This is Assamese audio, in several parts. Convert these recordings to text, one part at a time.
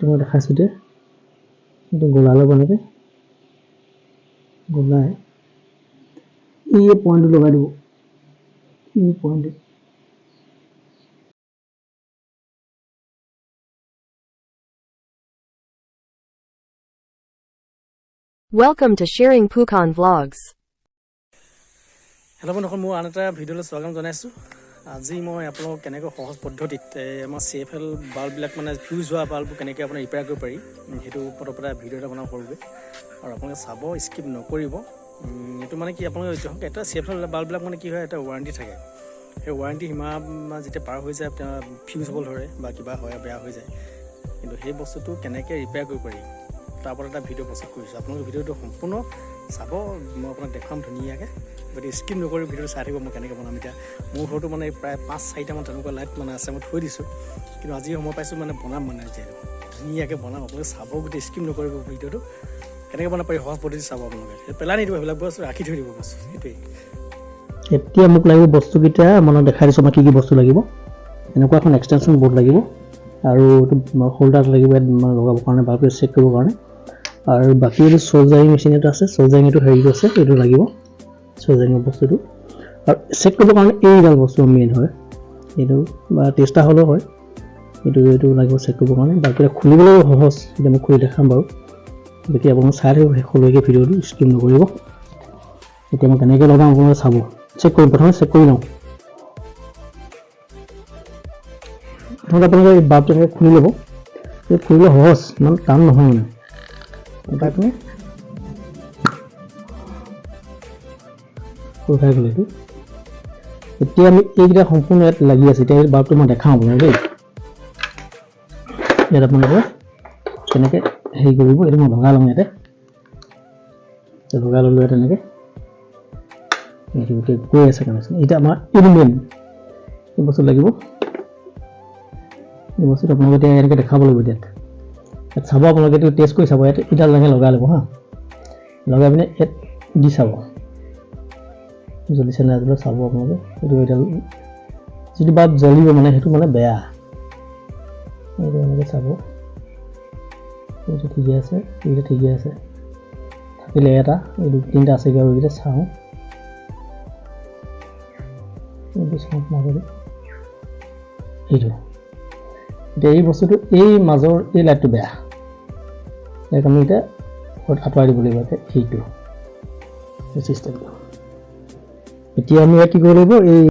মই দেখাইছোঁ যে এইটো গোলা ল'ব এনেকৈ গোলাই এই পইণ্টটো লগাই দিব এই পইণ্টটো Welcome to Sharing Pukan Vlogs. Hello' বন্ধুসকল মোৰ আন এটা ভিডিঅ'লৈ স্বাগতম জনাইছোঁ আজি মই আপোনালোকক কেনেকৈ সহজ পদ্ধতিত আমাৰ CFL বাল্ববিলাক মানে ফিউজ হোৱা বাল্ববোৰ কেনেকৈ আপোনাৰ ৰিপেয়াৰ কৰিব পাৰি সেইটো ওপৰত ভিডিঅ' এটা বনাব সৰুকৈ আৰু আপোনালোকে চাব স্কিপ নকৰিব এইটো মানে কি আপোনালোকে এটা CFL বাল্ববিলাক মানে কি হয় এটা ৱাৰেণ্টি থাকে সেই ৱাৰেণ্টি সীমা যেতিয়া পাৰ হৈ যায় ফিউজ হ'বলৈ ধৰে বা কিবা হয় বেয়া হৈ যায় কিন্তু সেই বস্তুটো কেনেকৈ ৰিপেয়াৰ কৰিব পাৰি তাৰ ওপৰত এটা ভিডিঅ' প্ৰস্তুত কৰিছোঁ আপোনালোকে ভিডিঅ'টো সম্পূৰ্ণ চাব মই আপোনাক দেখুৱাম ধুনীয়াকৈ গতিকে স্কিপ নকৰি ভিডিঅ'টো চাই থাকিব মই কেনেকৈ বনাম এতিয়া মোৰ ঘৰতো মানে প্ৰায় 5-4টামান তেনেকুৱা লাইট মানে আছে মই থৈ দিছোঁ কিন্তু আজি সময় পাইছোঁ মানে বনাম মানে যিহেতু ধুনীয়াকৈ বনাম আপোনালোকে চাব গোটেই স্কিপ নকৰিব ভিডিঅ'টো কেনেকৈ বনাব পাৰি সহজ পদ্ধতি চাব আপোনালোকে পেলাই নিদিব সেইবিলাক বস্তু ৰাখি থৈ দিব বস্তু সেইটোৱেই এতিয়া মোক লাগিব বস্তুকেইটা মানে দেখাই দিছোঁ মই কি কি বস্তু লাগিব এনেকুৱা এখন এক্সটেনশ্যন বৰ্ড লাগিব আৰু এইটো হোল্ডাৰ লাগিব মানে লগাবৰ কাৰণে বাল্বটো চেক কৰিবৰ কাৰণে আৰু বাকী এইটো চ'লজাৰিং মেচিন এটা আছে চ'লজাৰিং এইটো হেৰিটো আছে এইটো লাগিব চ'লজাৰিঙৰ বস্তুটো আৰু চেক কৰিবৰ কাৰণে এইডাল বস্তু মেইন হয় এইটো বা টেষ্টাৰ হ'লেও হয় এইটো লাগিব চেক কৰিবৰ কাৰণে বাকী খুলিবলৈও সহজ এতিয়া মই খুলি দেখাম বাৰু বাকী আপোনালোকে চাই থাকিব শেষলৈকে ভিডিঅ'টো স্কিপ নকৰিব এতিয়া মই কেনেকৈ লগাম আপোনালোকে চাব চেক কৰিম প্ৰথমে চেক কৰি লওঁ প্ৰথমতে আপোনালোকে এই বাল্বটো এনেকৈ খুলি ল'ব এই খুলিলে সহজ ইমান টান নহয় মানে এটা আপুনি উঠাই গ'লে এইটো এতিয়া আমি এইকেইটা সম্পূৰ্ণ ইয়াত লাগি আছে এতিয়া এই বাল্বটো মই দেখাওঁ আপোনাক দেই ইয়াত আপোনালোকে কেনেকৈ হেৰি কৰিব এইটো মই ভগাই লওঁ ইয়াতে ভগাই ল'লোঁ ইয়াত এনেকৈ এইটো গোটেই গৈ আছে কানেকশ্যন এতিয়া আমাৰ এইটো মেইন এই বস্তু লাগিব এই বস্তুটো আপোনালোকে এতিয়া এনেকৈ দেখাব লাগিব ইয়াত চাব আপোনালোকে এইটো টেষ্ট কৰি চাব ইয়াত ইডাল লাগে লগাই ল'ব হা লগাই পিনে ইয়াত দি চাব জ্বলিছে নাই জ্বলা চাব আপোনালোকে এইটো এডাল যিটো বাল্ব জ্বলিব মানে সেইটো মানে বেয়া এইটো এনেকৈ চাব এইটো ঠিকে আছে এইটো ঠিকে আছে থাকিলে এটা এই 2-3টা আছে আৰু এইকেইটা চাওঁ এইটো চাওঁ মাজতে এইটো এতিয়া এই বস্তুটো এই মাজৰ এই লাইটটো বেয়া ইয়াক আমি এতিয়া আঁতৰাই দিব লাগিব এতিয়া এইটো চিষ্টেমটো এতিয়া আমি ইয়াত কি কৰিব লাগিব এই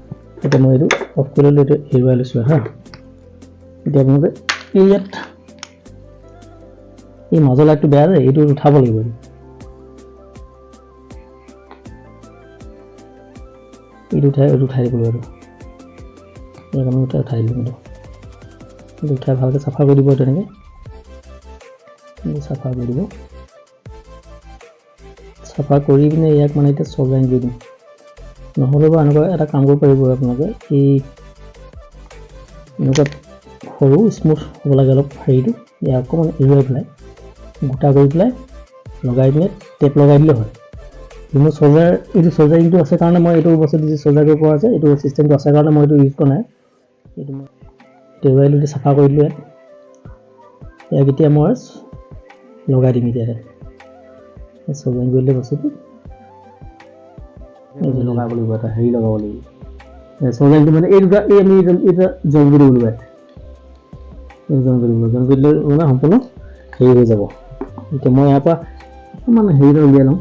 এতিয়া মই এইটো অফ কৰি ল'লোঁ এইটো এৰুৱাই লৈছোঁ হা এতিয়া আপোনালোকে এই ইয়াত এই মাজৰ লাইটটো বেয়া যে এইটো উঠাব লাগিব এইটো উঠাই দিব লাগিব ইয়াক আমি উঠাই দিলোঁ এইটো উঠাই ভালকৈ চাফা কৰি দিব তেনেকৈ চাফা কৰি দিব চাফা কৰি পিনে ইয়াক মানে এতিয়া চ'লজাৰিং কৰি দিম নহ'লে বা এনেকুৱা এটা কাম কৰিব পাৰিব আপোনালোকে এই এনেকুৱা সৰু স্মুথ হ'ব লাগে অলপ হেৰিটো ইয়াক অকণমান এৰুৱাই পেলাই গোটা কৰি পেলাই লগাই পিনে টেপ লগাই দিলে হয় কিন্তু এইটো চ'লজাৰিংটো আছে কাৰণে মই এইটো বস্তু দিছোঁ চ'লজাৰ কৰিব পৰা আছে এইটো চিষ্টেমটো আছে কাৰণে মই এইটো ইউজ কৰা নাই এইটো মই এৰুৱাই লৈ চাফা কৰি দিলোঁ ইয়াক এতিয়া মই লগাই দিম এতিয়া চ'লজাৰিং কৰিলে বস্তুটো এইটো লগাব লাগিব এটা হেৰি লগাব লাগিব চ'লজাৰিংটো মানে এই দুটা এই আমি এটা জইন কৰি দিব লাগিব জইন কৰিলে মানে সম্পূৰ্ণ হেৰি হৈ যাব এতিয়া মই ইয়াৰ পৰা অকণমান হেৰিটো উলিয়াই লওঁ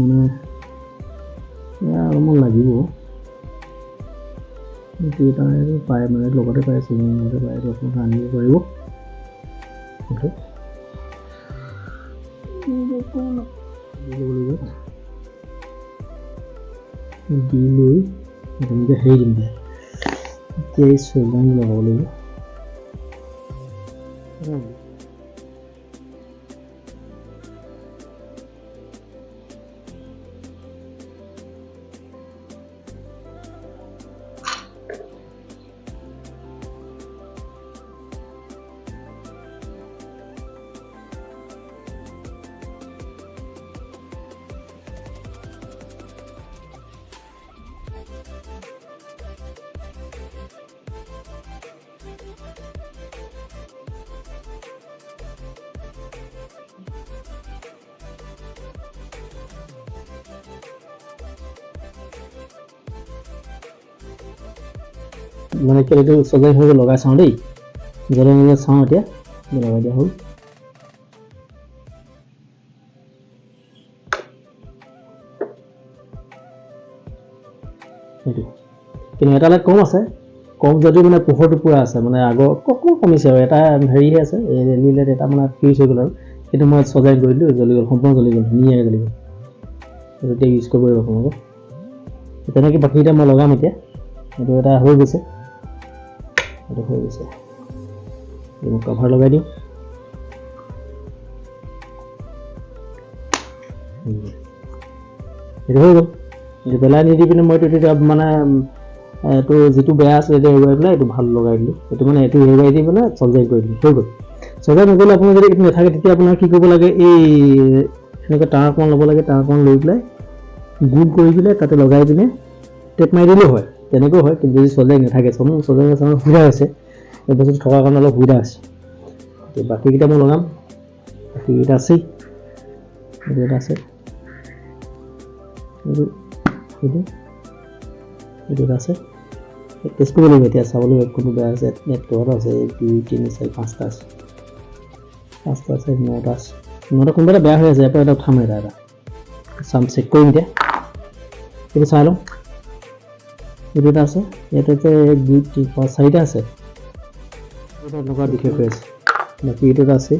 মানে অলপমান লাগিব এটা পায় মানে লগতে পায় লগতে পায় এইটো আপোনালোকে আনিব পাৰিব দি লৈ তেনেকৈ হেৰি দিম দে এতিয়া এই চ'লজাৰিং লগাব লাগিব মানে কি এইটো সজাই হৈ লগাই চাওঁ দেই জ্বলাই নিজে চাওঁ এতিয়া লগাই দিয়া হ'ল এইটো কিন্তু এটা লাইট কম আছে কম যদি মানে পোহৰটো পুৰা আছে মানে আগৰ অকণমান কমিছে আৰু এটা হেৰিহে আছে এলই লাইট এটা মানে ফিউজ হৈ গ'ল আৰু সেইটো মই সজাই কৰি দিলোঁ জ্বলি গ'ল সম্পূৰ্ণ জ্বলি গ'ল ধুনীয়াকৈ জ্বলি গ'ল এতিয়া ইউজ কৰিব পাৰিব আপোনালোকে তেনেকৈ বাকীকেইটা মই লগাম এতিয়া এইটো এটা হৈ গৈছে এইটো হৈ গৈছে এইটো কভাৰ লগাই দিওঁ এইটো হৈ গ'ল এইটো পেলাই নিদি পিনে মই এইটো মানে এইটো যিটো বেয়া আছে সেইটো এৰুৱাই পেলাই এইটো ভাল লগাই দিলোঁ এইটো মানে এইটো এৰুৱাই দি পেলাই চলজাই কৰি দিলোঁ হৈ গ'ল চলজাই নগ'লে আপোনাৰ যদি এইটো নাথাকে তেতিয়া আপোনাৰ কি কৰিব লাগে এই এনেকৈ তাঁৰ অকণমান ল'ব লাগে তাঁৰ অকণমান লৈ পেলাই গোল কৰি পেলাই তাতে লগাই পিনে টেপ মাৰি দিলেও হয় তেনেকৈও হয় কিন্তু যদি চলজাই নাথাকে চলজাই নাথাকে সুবিধা হৈছে এই বস্তুটো থকাৰ কাৰণে অলপ সুবিধা হৈছে এতিয়া বাকীকেইটা মই লগাম বাকীকেইটা আছেই এইটো এটা আছে এইটো এইটো এইটো এটা আছে টেষ্ট কৰিব লাগিব এতিয়া চাব লাগিব কোনটো বেয়া আছে নেট কভাৰটো আছে 2 3 4 5টা আছে 5টা আছে 9টা আছে 9টা কোনোবা এটা বেয়া হৈ আছে ইয়াৰ পৰা এটা উঠাম এটা চাম চেক কৰিম এতিয়া এইটো চাই লওঁ এইটো এটা আছে ইয়াতে 1 2 3 5 4টা আছে এটা এনেকুৱা বিশেষ হৈ আছে বাকী এইটো এটা আছে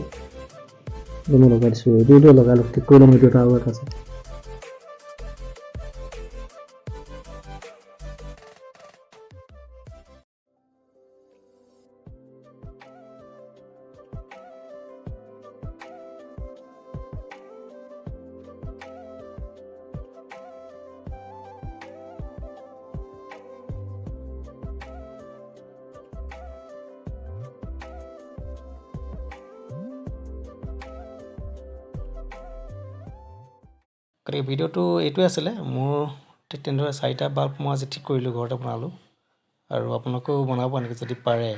এইটো মই লগাই দিছোঁ এইটো লগাই লওঁ ঠিক কৰি ল'ম এইটো এটা আৰু এটা আছে গতিকে ভিডিঅ'টো এইটোৱে আছিলে মোৰ ঠিক তেনেদৰে 4টা বাল্ব মই আজি ঠিক কৰিলোঁ ঘৰতে বনালোঁ আৰু আপোনালোকেও বনাব এনেকৈ যদি পাৰে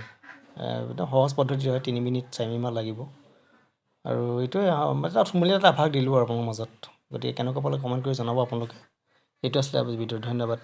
একদম সহজ পদ্ধতি হয় 3 মিনিট 4 মিনিটমান লাগিব আৰু এইটোৱে এটা থুলমূলীয়া এটা আভাস দিলোঁ আৰু আপোনালোকৰ মাজত গতিকে কেনেকুৱা পালে কমেণ্ট কৰি জনাব আপোনালোকে এইটো আছিলে আজি ভিডিঅ' ধন্যবাদ